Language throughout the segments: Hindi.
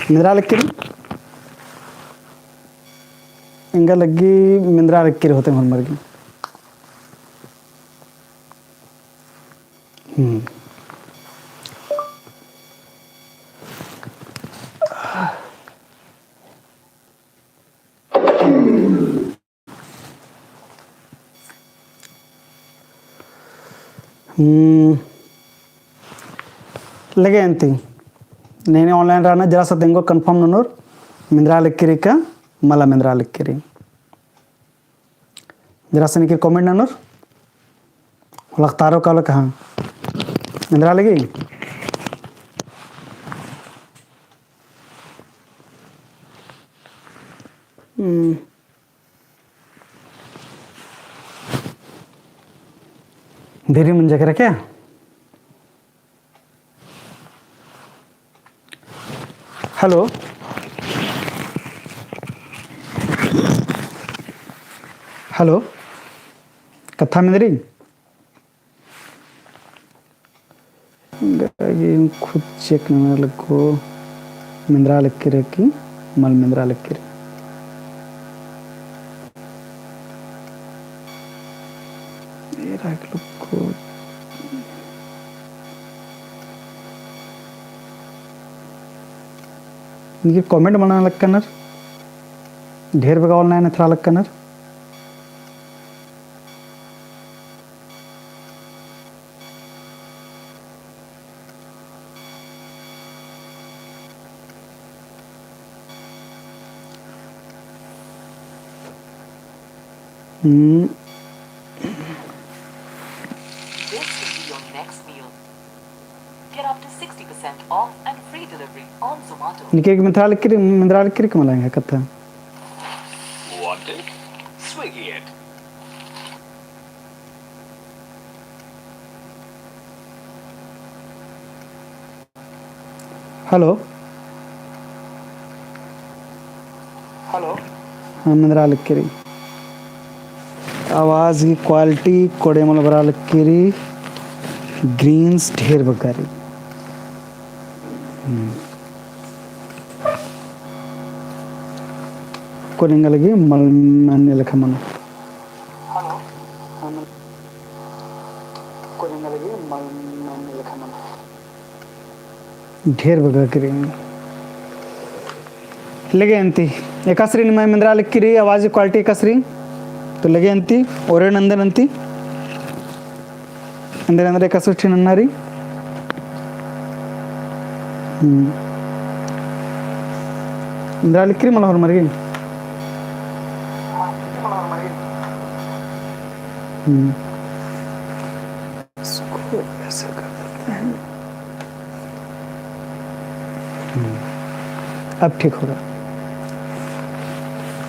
मिंद्रालक्किरी इंगा लगी मिंद्रालक्किरी होते हैं मर्गी लगे अंती నేను ఆన్లైన్ రానా జరా సదెంగో కన్ఫర్మ్ నన్నోర్ మింద్రాలక్కిరిక మల్ల మింద్రాలక్కిరి जरा से निकल कमेंट ननोर लगतारो कालो कहाँ मिंद्रा लगी देरी मन जगह क्या हेलो हेलो कथा मिंद्री खुद चेक नहीं लगो मिंद्रालक्किरी की मल मिंद्रालक्किरी इनके कमेंट बनाने लग कनर ढेर बगा ऑनलाइन थरा लग कनर This will be your next meal. Get up to 60% off and free delivery on Zomato. इनके मिंद्रालक्किरी कमला है कथा Want it? Swiggy it. Hello Hello. हाँ मिंद्रालक्किरी आवाज़ की क्वालिटी कोड़े मिंद्रालक्किरी ग्रीन्स ढेर बकारी कोलिंग लगी मन लिखा मनो Hello. कोलिंग लगी मन लिखा मनो ढेर बकारी लगे अंती एकसरी ನಿಮ್ಮ मिंद्रालक्किरी आवाज़ की क्वालिटी एकसरी तो लगे अंती ओरे नंदन अंती अंदर अंदर एकसरी नन्नारी मिंद्रालक्किरी मला और मरगी इसको ऐसे कर देते हैं अब ठीक होगा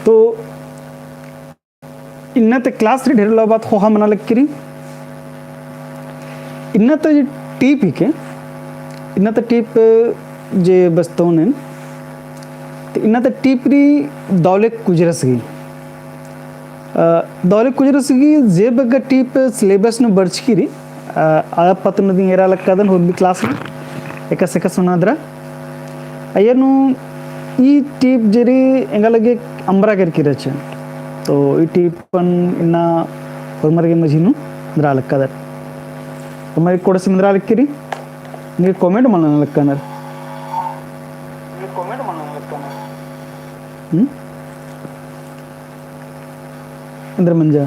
तो इन्नते क्लास रे ढेर बात हो हम मिंद्रालक्किरी इन्नते टीप ही के इन्नते टीप जे बस्तोन हैं तो इन्नते टीप री दौले कुजरसगी दौले कुजरसगी जे बग्गा टीप सिलेबस नु बर्चकिरी आ पतन दी एरा लक्कादन होल भी क्लास रे एकस एकस सुनाद्रा अयनु ಈ ಟೀಪ್ ಜರಿ ಎಂಗಲಗೆ ಅಂಬ್ರಾ ಕೆರ್ಕಿರಚ तो ಈ ಟೀಪ್ ಪನ್ ಇನ್ನ ಹೊರಮರಿಗೆ ಮಜಿನು ಮಿಂದ್ರಾಲಕ್ಕದ ಹೊರಮರಿಗೆ ಕೊಡಸಿ ಮಿಂದ್ರಾಲಕ್ಕಿರಿ ನೀವು ಕಾಮೆಂಟ್ ಮಾಡನ ಲಕ್ಕನರ್ ನೀವು ಕಾಮೆಂಟ್ ಮಾಡನ ಲಕ್ಕನರ್ अंदर मंजा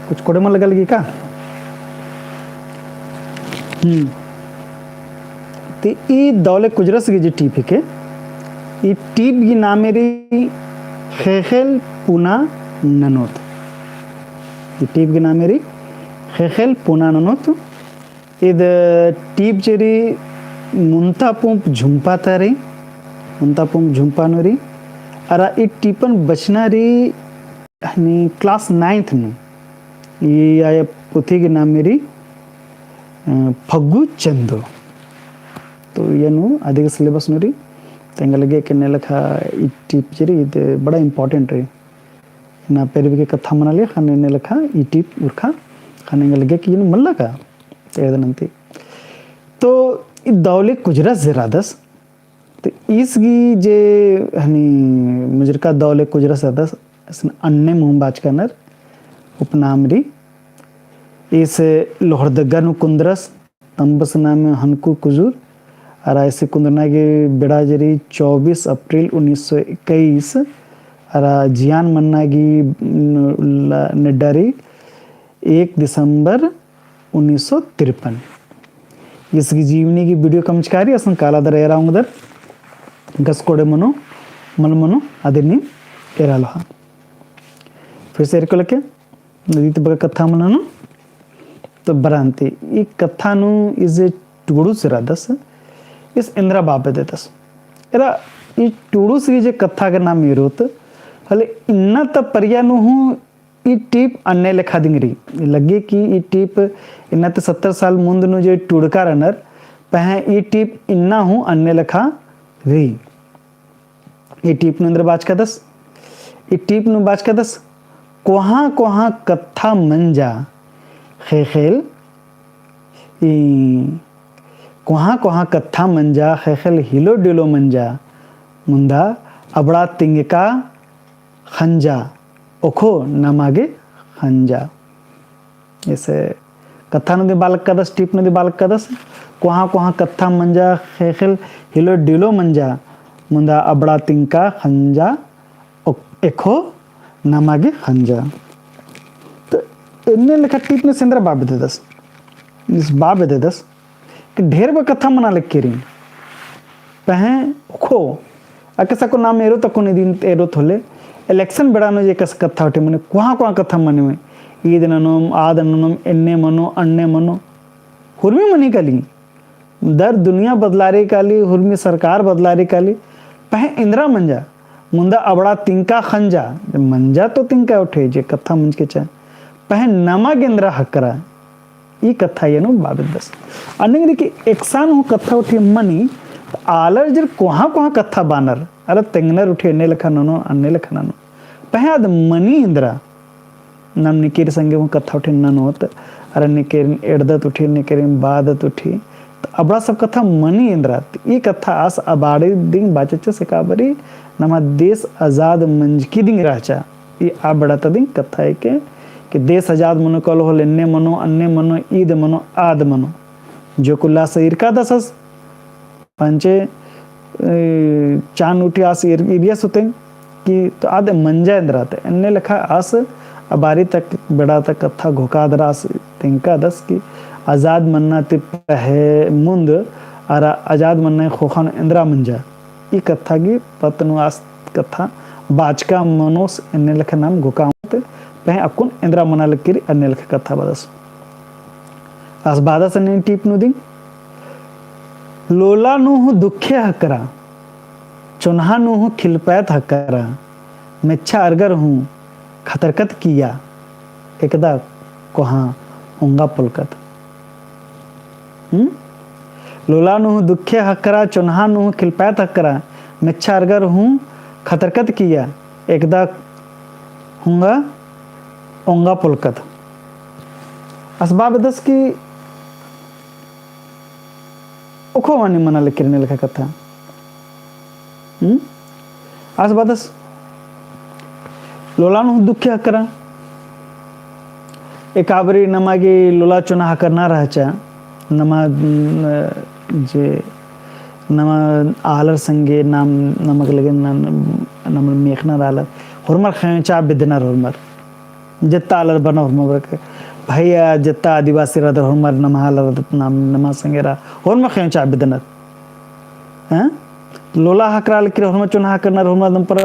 कुछ कोड़े में लगा लगी का तो ये दौले कुजरस की जो टीप है के ये टीप की नाम मेरी हेहेल पुना ननोत ये टीप की नाम मेरी हेहेल पुना ननोत इध टीप जरी मुंता पंप झुंपा तारे मुंता पंप झुंपा नोरी अरा ये टीपन बचनारी हनी क्लास 9th में ये आया पुथी के नाम मेरी फग्गू चंदो तो ये नु अधिक सिलेबस नोरी तेंग लगे के ने लखा ई टीप जरी इते बड़ा इंपॉर्टेंट रे ना पेरवी के कथा मना ले खाने ने लखा ई टीप उरखा खाने लगे कि ये मल्ला का तेदनंती तो दौले कुजरस जरादस तो इसगी जे हनी मुजरका दौले कुजरस अदस इसने अन्ने मुंह बाच करनर उपनाम री इस लोहरदगा कुंदरस तंबस नाम हनकू कुजूर और ऐसे कुंदरना के बेड़ाजरी 24 अप्रैल 1921 और जियान मन्ना की निडारी 1 दिसंबर 1953 इसकी जीवनी की वीडियो कमचकारी असन काला दर एरा उंगदर गसकोड़े मनो मल मनो अदिनी एरा लहा फिर से एरको लके नदीत बगा कथा मनानो तो बरांती ई कथा नु इज टूडू सिरादस इस इंद्रा बाबे देतस एरा ई टूडू सी जे कथा का नाम इरोत हले इन्ना त परिया नु हूँ ई टीप अन्य लेखा दिंगरी लगे कि ई टीप इन्ना त 70 साल मुंद नु जे टूडका रनर पह ई टीप इन्ना हूँ अन्य लेखा री ई टीप नु इंद्र बाच का दस ई टीप नु बाच का दस कोहा कोहा कथा मंजा खेखेल कोहा कोहा कथा मंजा खेखेल हिलो डिलो मंजा मुंदा अबड़ा तिंगका खंजा ओखो नमागे खंजा ऐसे कथा नदी बालक का दस टीप नदी बालक का दस कोहा कोहा कथा मंजा खेखेल हिलो डिलो मंजा मुंदा अबड़ा तिंगका खंजा एखो नमागे खंजा तो इन्ने लिखा टीप ने सिंद्रा बाबे दे दस इस बाबे दे दस कि ढेर बा कथा मना लिख के रिंग पह खो अकसा को नाम एरो तक दिन एरो थोले इलेक्शन बेड़ानो जे कस कथा उठे मने कुहा कुहा कथा मने में ईद ननोम आद ननोम एन्ने मनो अन्ने मनो हुर्मी मनी काली दर दुनिया बदला रे काली हुर्मी सरकार बदला रे काली पह इंदिरा मंजा मुंदा अबड़ा तिंका खंजा मंजा तो तिंका उठे जे कथा मंज के चाहे पह नमा गेंद्रा हकरा ई कथा ये नो बाबे दस अन्य की एकसान हो कथा उठी मनी आलर जर कोहा कोहा कथा बानर अरे तेंगनर उठे अन्य लखा ननो अन्य लखा ननो पह आद मनी इंद्रा नम निकेर संगे वो कथा उठे ननोत अरे निकेर एड़दत उठी निकेर बादत उठी अबड़ा सब कथा मनी इंद्रा ई कथा आस अबाड़ी दिन बाचच से काबरी नमा देश आजाद मंज की दिन राचा ई आ बड़ा दिन कथा है के कि देश आजाद मनो कल हो लेने मनो अन्य मनो ईद मनो आद मनो जो कुल्ला सईर का दसस पंचे चांद उठी आस इरियस होते कि तो आद मंजा इंद्रा ते अन्य लिखा आस अबारी तक बड़ा तक कथा घोका दरास तिंका दस की आजाद मन्ना ते पहे मुंद और आजाद मन्ना खोखान इंदिरा मंजा ई कथा की पतनु आस कथा बाचका मनोस अन्य लेख नाम घुकावत पह अकुन इंदिरा मना लकीरी अन्य लेख कथा बदस आस बादस अन्य टीप नु दिन लोला नु दुखे हकरा चुन्हा नु खिलपैत हकरा मिच्छा अरगर हूँ खतरकत किया एकदा कोहा होंगा पुलकत लोला नु दुखे हकरा चुन्हा नु खिलपैत हकरा मिच्छा अरगर हूँ खतरकत किया एकदा होंगा ओंगा पुलकत असबाब दस की उखो वानी मना लिखने लिखा कथा असबाब दस लोला नु दुखे हकरा एकाबरी नमागी लोला चुना हकर ना रहचा नमा जे नमा आलर संगे नाम नमक लगे नम मेखना रालर हुरमर खैचा बिदना हुरमर जत्ता आलर बना हुरमर भैया जत्ता आदिवासी रदर हुरमर नमा आलर नाम नमा संगेरा हुरमर खैचा बिदना हैं लोला हकराल कि हुरमर चुना हकर ना हुरमर दम पर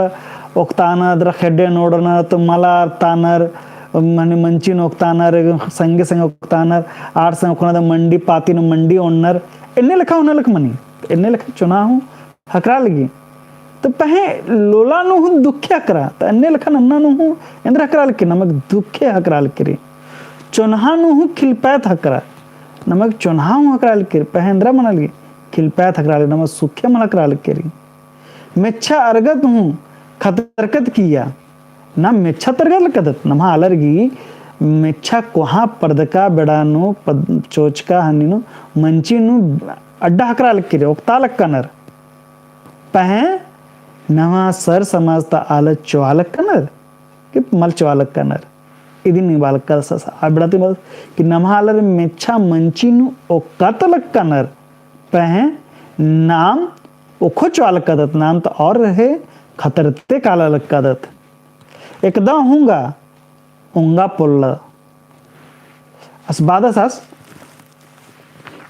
ओक्ताना दर खेडे नोडना तो मलार तानर मने मंची नोक्तानर संगे संगे ओक्तानर आठ संग कोना मंडी पाती न मंडी ओनर इन्ने लिखा होने लख मनी इन्ने लिखा चुना हूँ हकरा लगी तो पहे लोला नु हूँ दुखे हकरा तो अन्य लिखा नन्ना नु हूँ इंद्र हकरा लगी नमक दुखे हकरा लगी चुनहा नु हूँ खिलपैत हकरा नमक चुनहा हूँ हकरा लगी पहे इंद्रा मना लगी खिलपैत हकरा लगी नमक सुखे मन हकरा लगी मिच्छा अरगत हूँ खतरकत किया ना मिच्छा तरगत कदत नमा अलर्गी मिच्छा कोहा पर्दका बेड़ानु चोचका हनीनु मंचीनु अड्डा हकरा लक्की रे उक्ता लक्कनर पह नवा सर समझता आलत चौलक कनर कि मल चौलक कनर इदी निबाल कर ससा अबड़ती मल कि नमहालर मेच्छा मंचिनु ओ कतलक कनर पह नाम ओखो चौलक कदत नाम तो और रहे खतरते काला लक कदत एकदम हूंगा उंगा पुल्ला असबादा सास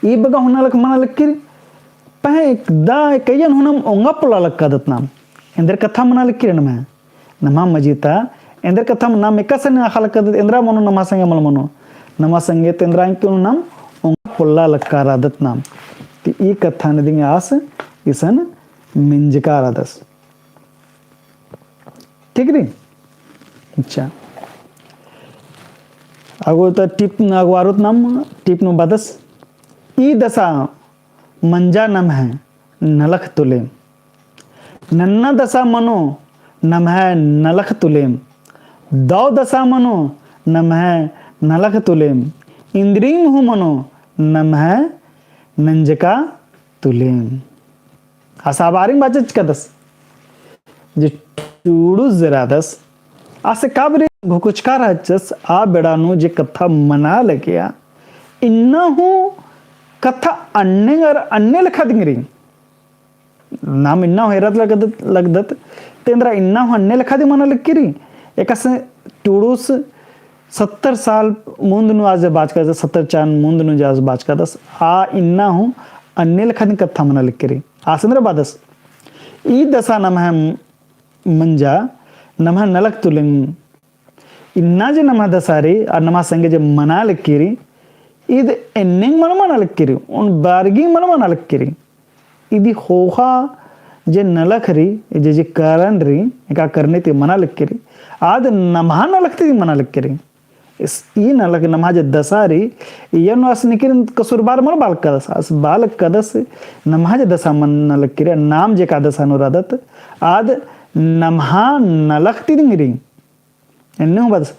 ई बगा हुना लक मना लक्की पह एकदा कयन हुनम उंगा पुल्ला लक कदत नाम इंदर कथा मना लक्की नम नमा मजीता इंदर कथा नाम एकसन आखा लक कदत इंद्रा मनो नमा संगे मल मनो नमा संगे तेंद्रा क्यों नाम उंगा पुल्ला लक्का रादत नाम ती ई कथा नदिंग आस इसन मिंजका रादस ठीक री अच्छा अगो तो टिप अगवारुत नाम टिप नु बदस ई दशा मंजा नम है नलख तुलेम नन्ना दशा मनो नम है नलख तुलेम दौ दशा मनो नम है नलख तुलेम इंद्रीम हूँ मनो नम है नंजका तुलेम असाबारिंग बाचच कदस जे टूडू जरादस आसे काबरे घुकुचकार हचस आ बेड़ानु जे कथा मना लगिया इन्ना हूँ कथा अन्य और अन्य लिखा दिंगरी नाम इन्ना हेरत लगदत तेंद्रा इन्ना हूँ अन्य लिखा दी मना लिखी एक टूडूस 70 साल मुंद नु आज बाच का 70 चांद मुंद नु आज बाच का दस आ इन्ना हूँ अन्य लिखा दी कथा मना लिखी आसंद्र बादस ई दशा नम है मंजा नम है नलक तुलिंग इन्ना जे नम दसारी और नमा संगे जे मना लिखी ಇದು ಎನ್ನಿಂಗ್ ಮನ ಲಕ್ಕಿರಿ ಉನ್ ಬಾರ್ಗಿ ಮನ ಲಕ್ಕಿರಿ ಇದು ಹೋಹಾ जे नलखरी जे कारण री का करने ती मना लक्किरी आद नमहा नलखती मना लक्किरी इस ई नलक नमहा जे दसारी यन वास निकिर कसुरबार मन बाल कदस अस बाल कदस नमहा जे दसा मन नलक्किरी नाम जे का दसा अनुरादत आद नमहा नलखती दिंगरी एन्नु बदस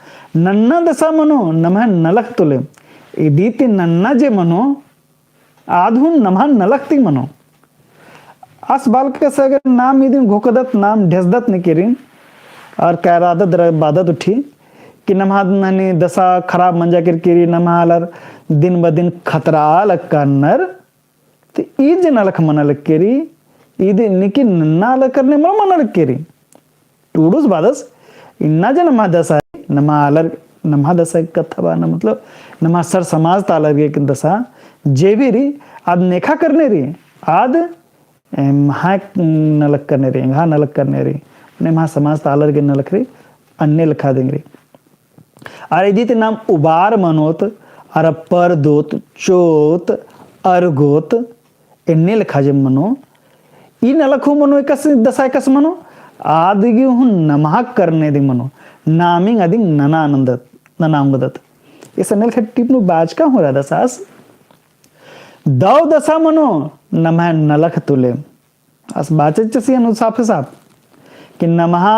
नन्ना दसा मनो नमहा नलख तुले इदीति नन्ना जे मनो आधु नमहा नलखती मनो आस बाल के अगर नाम इदिन घोकदत नाम ढेसदत निकिरिन और कैरादत बादत उठी कि नमहा ननी दशा खराब मंजा किरकिरी नमहालर दिन ब दिन खतरा लक्कनर तो ई जे नलख मन लक्केरी इद निकी नन्ना लक्करने मन लक्केरी टूडूस बादस इन्ना जे नमहा दशा नमहालर नमहा दशा कथा न मतलब नमहा सर समाज तालर के दशा जेवी री आद नेखा करने री आद महा नलक करने रे हाँ नलक करने रे ने महा समाज तालर के नलक रे अन्य लिखा देंगे और यदि नाम उबार मनोत और परदोत चोत अर्गोत इन्ने लिखा जे मनो ई नलक हो मनो एकस दशा एकस मनो आदि हूँ नमहा करने दे मनो नामिंग आदि नना आनंदत ननांगदत इस अन्य लिखा टिप नु बाज का हो रहा दशास दौ दशा मनो नमः नलख तुले अस बाचच सी अनुसाफ साहब कि नमहा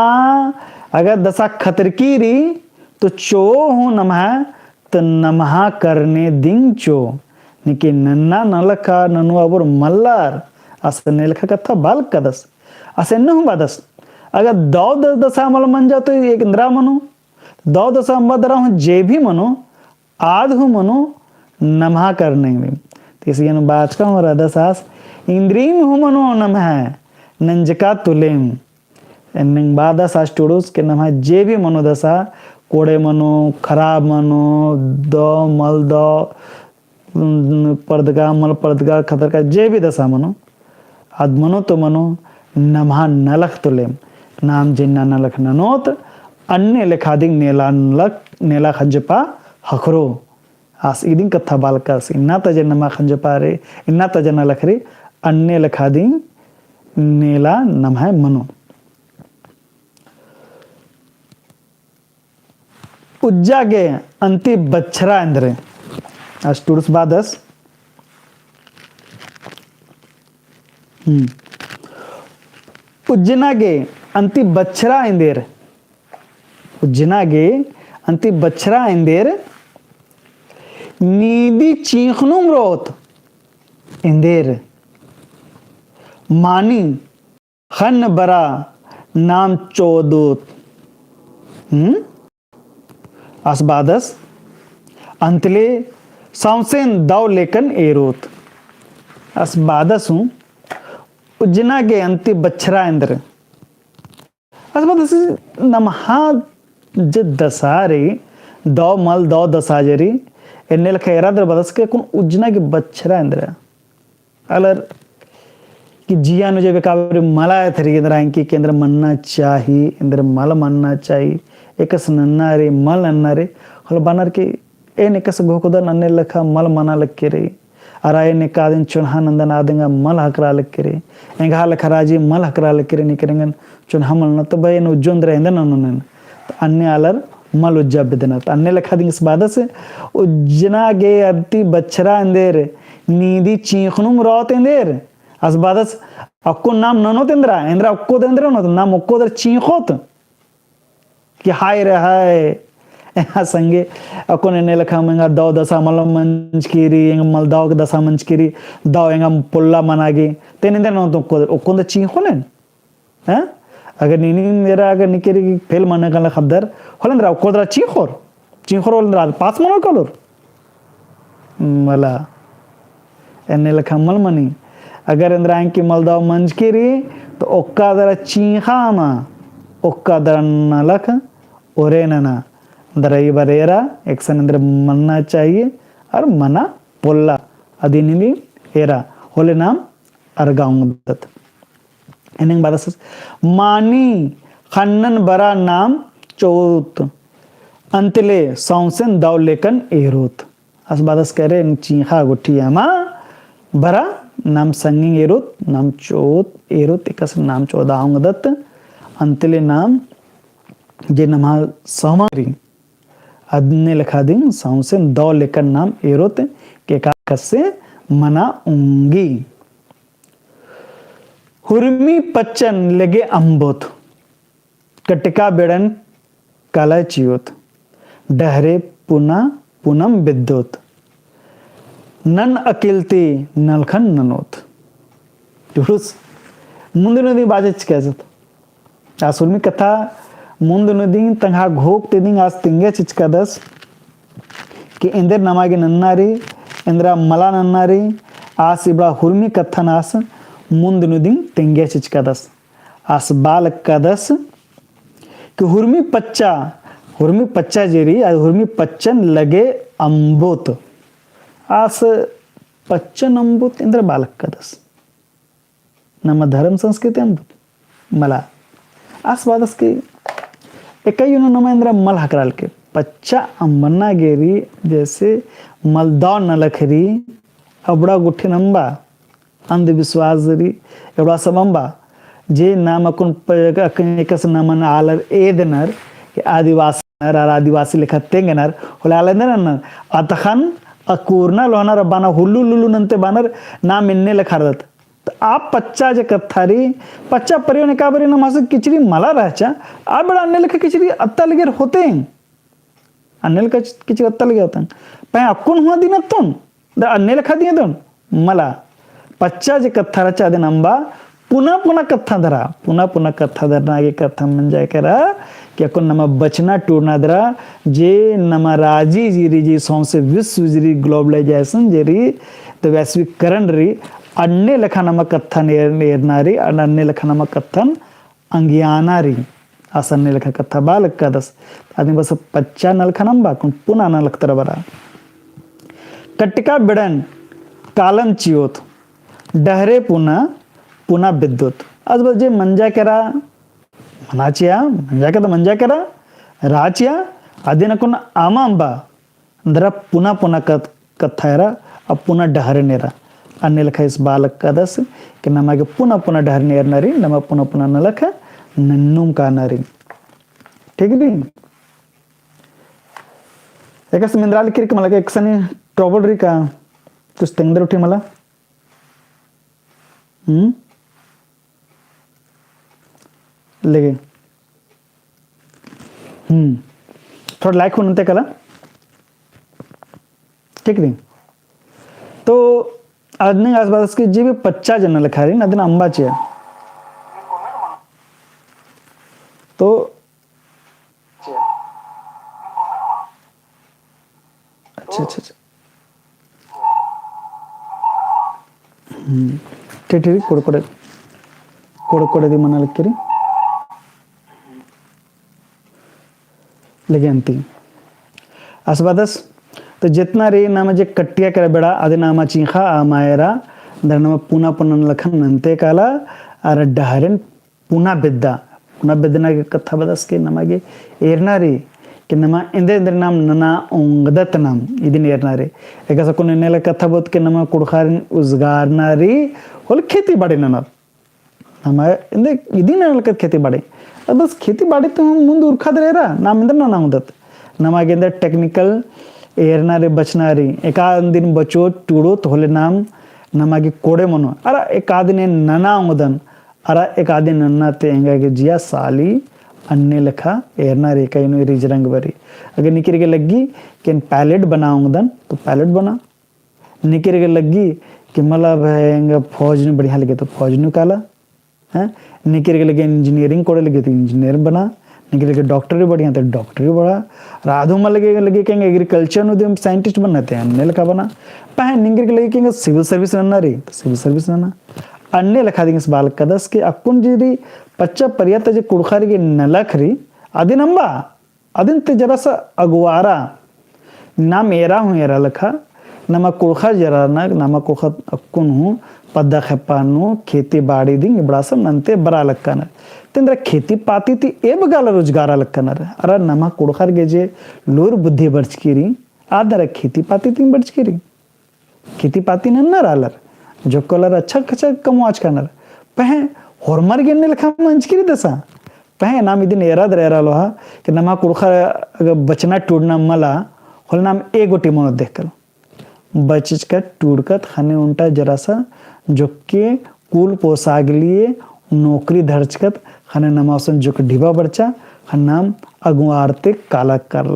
अगर दशा खतरकी री तो चो हूँ नमः तो नमहा करने दिंग चो निके नन्ना नलखा ननु अबुर मल्लार अस नेलखा कथा बाल कदस अस न हूँ बादस अगर दौ दशा मल मन जा तो एक इंद्रा मनो दौ दशा मदरा हूँ जे भी मनो आध हूँ मनो नमहा करने में इसी बाच का हूँ रदसास इंद्रीम हूँ मनो नम है नंजका तुलेम एन्निंग बादसास टूडूस के नम है जे भी मनो दशा कोड़े मनो खराब मनो दो मल दो पर्दगा मल पर्दगा खतर का जे भी दशा मनो आद मनो तो मनो नमहा नलख तुलेम नाम जिन्ना नलख ननोत अन्य लेखादिंग नेला नलख नेला खंजपा हखरो आस इदिन कथा बालकास इन्ना तजे नमा खंजपारे इन्ना तजे न लखरे अन्य लखादी नेला नम है मनो उज्जा गे अंति बच्छरा इंद्रे आज टूर्स बादस उज्जना गे अंति बच्छरा इंदेर उज्जना गे अंति बच्छरा इंदेर नीदी चीखनुम रोत इंदेर मानी खन बरा नाम चोदूत असबादस अंतले सांसेन दाव लेकन एरोत असबादस हूँ उजना के अंति बच्छरा इंद्र असबादस नमहा ज दसारे दाव मल दाव दसाजरी एन्नेल खैरादर बदस के कुन उजना के बच्छरा इंद्र अलर कि जिया नुजे बेकाबर मला थरी इंद्र आंकी के इंद्र मन्ना चाहिए इंद्र मल मन्ना चाहिए एकस नन्ना रे मल नन्ना रे हल बानर के एन एकस गोकुदन अन्ने लखा मल मना लक्के रे अराय ने कादिन चुनहा नंदन आदेंगा मल हकरा लक्के रे एंगा लखराजी मल हकरा लक्के रे निकरेंगन चुनहा मल न तो बय न उज्जोंद्र इंदन ननन अन्य अलर मल उज्जा बिदनत अन्य लखा दिन इस बादस उज्जना गे अति बच्छरा इंदेर नीदी चीखनुम रोत इंदेर अस बादस अक्को नाम ननोत इंद्रा इंद्रा अक्को देंद्र न नाम अक्को दर चीखोत कि हाय रे हाय यहाँ संगे अक्को ने लखा मंगा दाव दसा मल मंच कीरी एंग मल दाव दसा मंच कीरी दाव एंगा पुल्ला मनागी तेन इंद्र न तो अक्को दर चीखो ने हैं अगर नीनी मेरा अगर निकेरी फेल माने का खबर होलेंद्रा अक्को दर चीखोर होलेंद्रा पास मनो कलोर मला एने लखा मल मनी अगर इंद्रा की मलदाव मंच कीरी तो ओक्का दर चीखा मा ओक्का दर नलख ओरे नना दरई बरेरा एक सन इंद्र मन्ना चाहिए और मना पोल्ला अदिनिली एरा होले नाम अरगाउंगदत एनिंग बादस मानी खन्नन बरा नाम चौत अंतले सौंसेन दाव लेकन एरोत अस बादस कह रहे चीखा गुठिया मा बरा नाम संगिंग एरोत नाम चोत एरोत एकस नाम चौदाउंगदत अंतले नाम जे नमा सहमारी अदने लखा दिन सौंसे दौ लेकर नाम एरोत के काकस से मना उंगी हुर्मी पच्चन लगे अंबोत कटका बेड़न काला चियोत डहरे पुना पुनम विद्योत नन अकिलती नलखन ननोत जुड़ुस मुंदे नदी बाजेच कैसत आसुरमी कथा मुंद नदी तंगा घोक तेदिंग आज तिंगे चिचकदस कि इंदर नमागे नन्नारी इंद्रा मला नन्नारी आस इबड़ा हुर्मी कथा नास मुंद नदी तिंगे चिचकदस आस बाल कदस कि हुर्मी पच्चा जेरी आज हुर्मी पच्चन लगे अंबोत आस पच्चन अंबोत इंद्र बालक कदस नम धर्म संस्कृति अंबोत मला आस बादस के एकई नमेंद्र मल हकराल के पच्चा अंबन्ना गेरी जैसे मलदाव नलखरी अबड़ा गुठे नंबा अंधविश्वास जरी एवड़ा सब अंबा जे नाम अकुन एकस नमन आलर एदनर के आदिवासी नर और आदिवासी लेखा तेंगनर होले आलंदर नर अतखन अकूरना लोहनर बाना हुल्लू लुल्लू नंते बानर नाम इन्ने लखारदत तो आप पच्चा जे कथारी पच्चा परियो ने काबरी न मासे किचरी मला रहचा आ बड़ा अन्य लेखा किचरी अत्ता लगे होते हैं अन्य लेखा किचरी अत्ता लगे होते हैं पे अकुन हुआ दिन अत्तुन द अन्य लेखा दिए तुन मला पच्चा जे कथा रचा दिन अंबा पुनः कथा धरना आगे कथा मन जाए करा कि अकुन नमा बचना टूरना दरा जे नमा राजी जीरी जी सौंसे विश्व जीरी ग्लोबलाइजेशन जेरी तो वैश्वीकरण री अन्य लेखा नमक कथन नेरनारी अन्य लेखा नमक कथन अंगियानारी असन्य लेखा कथा बालक कदस आदमी बस पच्चा नलखा नंबा पुना नलख तरबरा कटका बिड़न कालम चियोत डहरे पुना विद्युत आज बस जे मंजा करा मनाचिया मंजा करा राचिया अदिन कुन आमा अंबा अंदर पुना कथायरा अब पुना डहरे नेरा अन्य लखा इस बालक कदस कि नमागे पुनः डहर नेर नरी नमा पुनः नलख नन्नुम का नरी ठीक है एक मिंद्राल किरक मला एक सनी ट्रबल री का तुस तेंगदर उठी मला लगे थोड़ा लाइक हो नंते कला ठीक नहीं तो ಅದನ್ನ ಆಸ್ಬಾದಸ್ಗೆ ಜೀವಿ ಪಚ್ಚಾ ಜನ ಲಖಾರಿ ಅದನ್ನ ಅಂಬಾಚೆ तो अच्छा अच्छा अच्छा टेटी कोड़े दी मना लिखरी लगे अंती असबादस तो जितना रे नाम जे कट्टिया करे बेड़ा अदे नामा चीखा आमायरा दरनामा पुना पुनन लखन नंते काला अर डहरन पुना बिद्दा पुना बिद्दना के कथा बदस के नमागे एरनारी कि नमा इंदे इंदे नाम नना उंगदत नाम इदिन एरनारी एक ऐसा कोने नेला कथा बोत के नमा कुड़खारिन उजगारनारी होल खेती बाड़ी नना नमा इंदे इदिन नेला खेती बाड़ी अब बस खेती बाड़ी तो मुंद उर्खा दरेरा नाम इंदे नना उंगदत नमागे इंदे टेक्निकल एरनारी बचनारी एक दिन बचो टूड़ो तो होले नाम नमागे कोड़े मनो अरा एक आदिन नना उंगदन अरा एक आदिन नन्ना ते हेंगागे जिया साली अन्य लखा एरना रेखा इनो रिज रंग बरी अगर निकिर के लगी कि पैलेट बनाऊंगा तो पैलेट बना निकिर के लगी कि मतलब है फौज ने बढ़िया लगे तो फौज ने काला है निकिर के लगे इंजीनियरिंग कोड़े लगे तो इंजीनियर बना निकिर के डॉक्टर भी बढ़िया तो डॉक्टर भी बड़ा राधु में लगे कहेंगे एग्रीकल्चर में साइंटिस्ट बनते हैं अन्य लखा बना पहन निकिर के लगे कहेंगे सिविल सर्विस रहना रही तो सिविल सर्विस रहना अन्य लखा देंगे इस बाल कदस के अक्कुन जीरी पच्चा पर्यात जे कुड़खारी के नलखरी अदिन अंबा अदिन ते जरा सा अगवारा ना मेरा हूँ एरा लखा नमा कुड़खा जरा ना नामा कुड़खा अक्कुन हूँ पद्दा खपानु खेती बाड़ी दिंग बड़ा सा नंते बरा लक्का नर तेंद्रा खेती पाती थी ए बगाला रोजगारा लक्का नर अरा नमा कुड़खार के जे लोर बुद्धि बर्चकीरी आदरा खेती पाती थी बर्चकीरी खेती पाती नन्ना रालर जो कलर अच्छा खचा कमवाच करनर पहे होरमर गिनने लखा मंचकिरी दसा पहे नाम इदिन एराद रेरा लोहा कि नमा कुड़खा अगर बचना टूटना मला होल नाम ए गोटी मनो देखकर बचिच का टूटकत खाने उल्टा जरा सा जो के कुल पोसाग लिए नौकरी धरचकत खाने नमासन जो के ढिबा बरचा खान नाम अगुआरते काला कर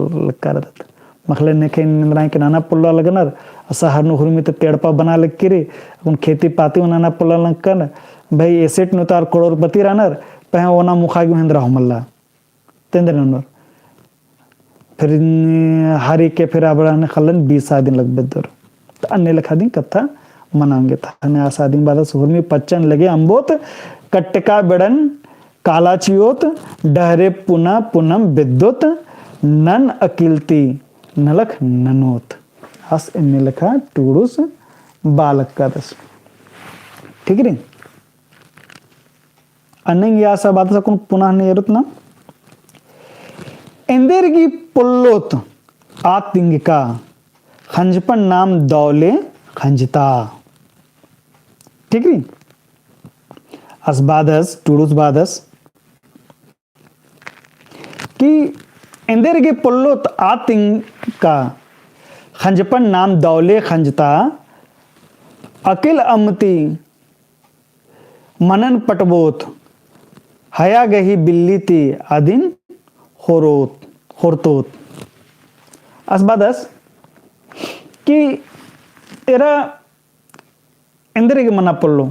मखले ने के निंद्राय के नाना पुल्ला लगनर असा हरनु हुरमी तो पेड़पा बना लग किरे उन खेती पाती नाना पुल्ला लगन भाई एसेट न तार करोड़पति रानर पहे ओना मुखागी महेंद्र हमल्ला तेंद्र ननर फिर हरी के फिर आबड़ा ने खलन 20 दिन लग बेदर तो अन्य लखा दिन कथा मनाएंगे था ने आसा दिन बाद सुरमी पच्चन लगे अंबोत कट्टका बेड़न कालाचियोत डहरे पुना पुनम विद्युत नन अकिलती नलख ननोत आस इन्ने लखा टूडुस बालक का दस ठीक है अन्य यासा बात सकून पुनः नेरुत ना इंदेरगी पुल्लोत आतिंगिका खंजपन नाम दौले खंजता ठीक है असबादस टूडुस बादस कि इंदेरगी पुल्लोत आतिंगिका खंजपन नाम दौले खंजता अकिल अमती मनन पटबोत हया गही बिल्ली ती आदिन होरतोत असबादस कि एरा इंदरे के मना पल्लो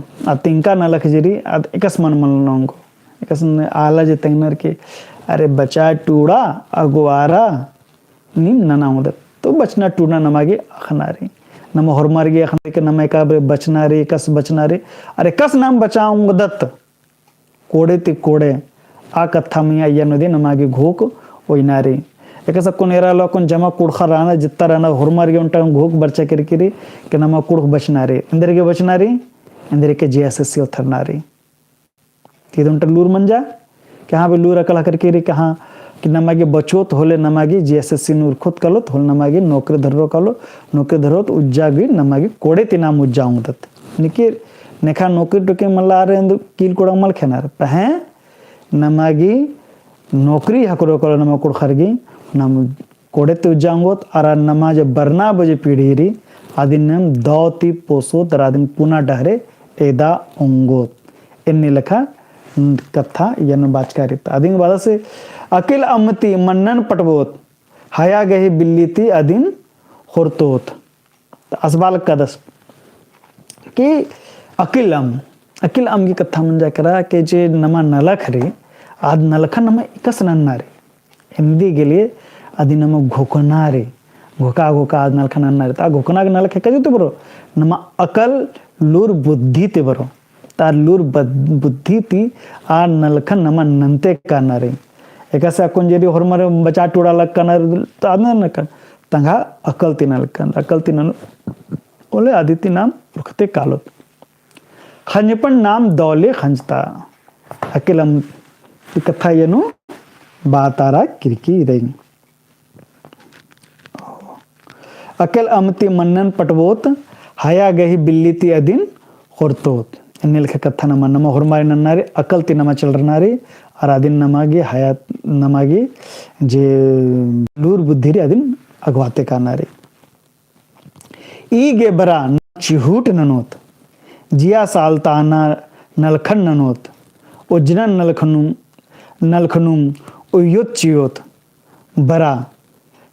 तिंका न लखजरी एकस मन मनोंगो एकस आला जे तेंगनर के अरे बचा टूड़ा अगवारा निम नना उद तो बचना टूड़ा नमागे अखनारी नम होरमार्गे अखनारी के नम का बचनारी कस बचनारी अरे कस नाम बचाऊंग दत्त कोड़े ति कोड़े आ कथा मिया या नदी नमागे घोक ओइनारी एक सब कोनेरा लो कोन जमा कुड़खा राना जित्ता राना होरमार्गे उंटा घोक बरचा किरकिरी के नमा कुड़ख बचनारी इंदरे के बचनारी इंदरे के जीएसएससी उथरनारी तीदुंटा लूर मंजा के हाँ बे लूर अकला करके कहाँ कि नमागे बचोत होले नमागे जीएसएससी नूर खुद कलोत होल नमागे नौकरी धरो कलो नौकरी धरोत उज्जागी नमागे कोड़े ती नाम उज्जाऊंग दत्त निके नेखा नौकरी टोके मल्ला रे कील कोड़ा मल खेनार पहे नमागी नौकरी हकरो कलो नमा कुड़ खरगी नम कोड़े ते उज्जाऊंगोत आरा नमाज बरना बजे पीढ़ीरी आदिनम दौती पोसोत रादिन पुना डहरे एदा उंगोत इन्नी लखा कथा यन बाचकारिता आदिन बादा से अकिल अमती मन्नन पटबोत हया गही बिल्ली ती अदिन होरतोत असबाल कदस कि अकिल अम की कथा म्हणजे करा की जे नमा नलख रे आद नलखन नमा एकस नन्ना रे हिंदी गेले आदि नमा घोकना रे घोका आद नलखन नन्ना रे ता घोकना के नलख कजे तो बरो नमा अकल लूर बुद्धि ते बरो ता लूर बुद्धि ती आ नलखन नमा नंते काना रे एकसे अकुंजेरी hormare बचा टोड़ा लग कनर ताना न कन तंगा अकल तिन ओले आदित्य नाम रुखते कालोत खंजपन नाम दौले खंजता अकेलम कथा यनु बातारा किरकी रही अकेल अमति मन्नन पटवोत हया गही बिल्ली ती अदिन होरतोत इन्हें लिखे कथा नमा नमा hormare नन्नारे अकल ती नमा चल रनारे और आदिन नमागे हयात नमागे जे लूर बुद्धिरे आदिन अगवाते कानारे ईगे बरा चिहूट ननोत जिया सालताना नलखन ननोत उजनन नलखनुम उयुत चियोत बरा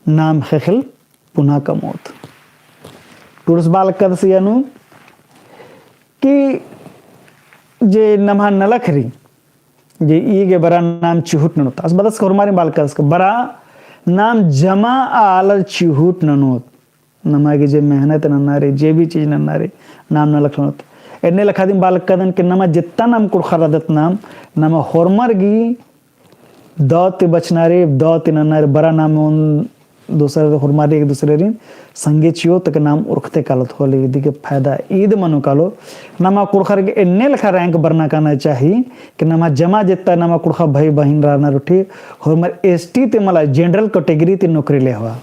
नाम खेखल पुना कमोत टूरस बाल कदसियानु कि जे नमहा नलखरी जे ईगे बरा नाम चिहूट ननोत अस बदस को हमारे बाल कदस बरा नाम जमा आल चिहूट ननोत नमागे जे मेहनत नन्नारे जे भी चीज नन्नारे नाम न लखनोत एने लखादिम बालक कदन के नमा जितना नाम कुड़ खरादत नाम नमा होरमर गी दौत बचनारे दौत नन्नारे बरा नाम उन दूसरे होरमारे एक दूसरे रिन संगे चियो तक नाम उर्खते कालत होले यदि के फायदा ईद मनु कालो नमा कुड़खर के एने लखा रैंक बरना करना चाहिए कि नमा जमा जितना नमा कुड़खा भाई बहिन राना रुठी होरमर एसटी ते मला जनरल कैटेगरी ते नौकरी ले हवा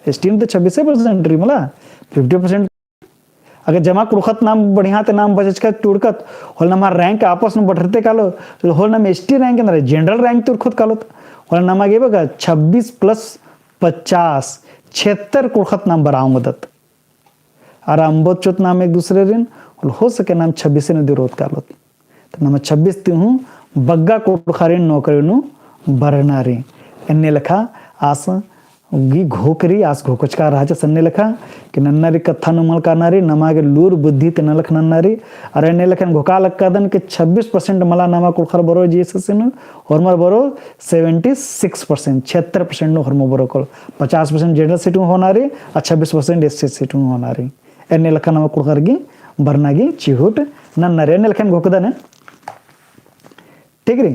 एसटी में तो 26% री मला 50% अगर जमा कुड़खत नाम बढ़िया ते नाम बचका टूड़कत होल नमा रैंक आपस में बढ़ते कालो तो होल नाम एसटी रैंक अंदर जनरल रैंक तो खुद कालो होल नामा गे बगा 26 + 50 76 कुड़खत नाम बराऊंग दत और अंबोत चोत नाम एक दूसरे रिन हो सके नाम 26 ने विरोध कालो तो नाम 26 ती हूँ बग्गा कुड़खारिन नौकरी नु बरना रे इन्ने लखा आस गी घोकरी आस घोकचका राजा सन्ने लखा कि नन्नारी कथा नुमल कानारी नमागे लूर बुद्धि ते नलख नन्नारी अरे ने लखन घोका लक्कादन के 26% मला नामा कुड़खर बरो जीससिन होरमर बरो 76% 76% नो होरमो बरो कोल 50% जनरल सीट होनारी और 26% एससी सीट होनारी एने लखन नामा कुड़खर गी बरनागी चिहुट नन्नारी एने लखन घोकदन ठीक रे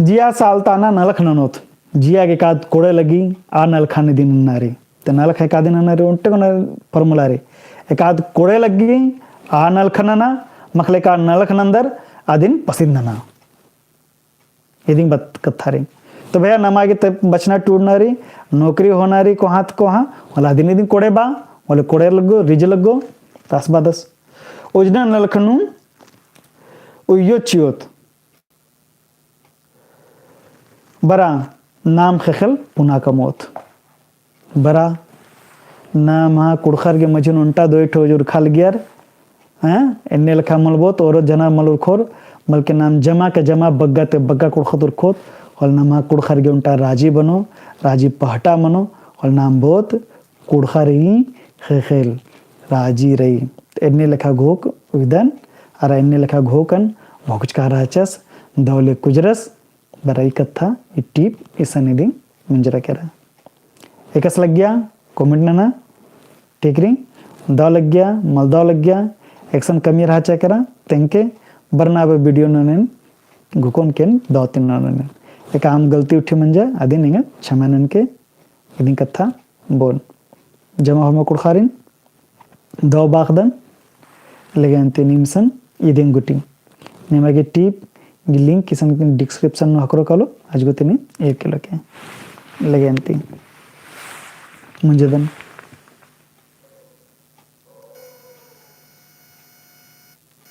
जिया सालताना नलख ननोत जिया के काद कोड़े लगी आ नलखाने दिन नारे तो नलख एक दिन नारे उनटे को फॉर्मूला रे एकाद कोड़े लगी आ नलखनना मखले का नलख नंदर आदिन पसिंदना ये दिन बात कथा रे तो भैया नमागे तब बचना टूटना रे नौकरी होना रे को हाथ को हाँ वाला दिन कोड़े बा वाले कोड़े लगो रिज लगो तास बादस उजना नलखनु उयो चियोत बरा नाम खेखल पुना कमोत बरा नाम हाँ कुड़खर के मजन उल्टा दो ठोजुर खाल गियर हैं इन्ने लखा मलबोत और जना मलुर खोर मल के नाम जमा के जमा बग्गा ते बग्गा कुड़खतुर खोत और नाम हाँ कुड़खर के उल्टा राजी बनो राजी पहटा मनो और नाम बोत कुड़खर ही खेखल राजी रही इन्ने लखा घोक विदन और इन्ने लखा घोकन भोकुच का राचस दौले कुजरस बराई कथा ये टीप इस निधि मंजरा करा एकस लग गया कमेंट ना ठीक रही दौ लग गया मल दौ लग गया एक्शन कमी रहा चा करा तेंके बरना बे वीडियो नन घुकोन केन दौ तीन नन एक आम गलती उठी मंजा आदि निंग क्षमानन के इदिन कथा बोल जमा हम कुड़खारिन दौ बाखदन लेगंते निमसन इदिन गुटी नेमागे टीप लिंक किसान डिस्क्रिप्शन में हकरो कालो आज को 1 किलो के लगे मुझे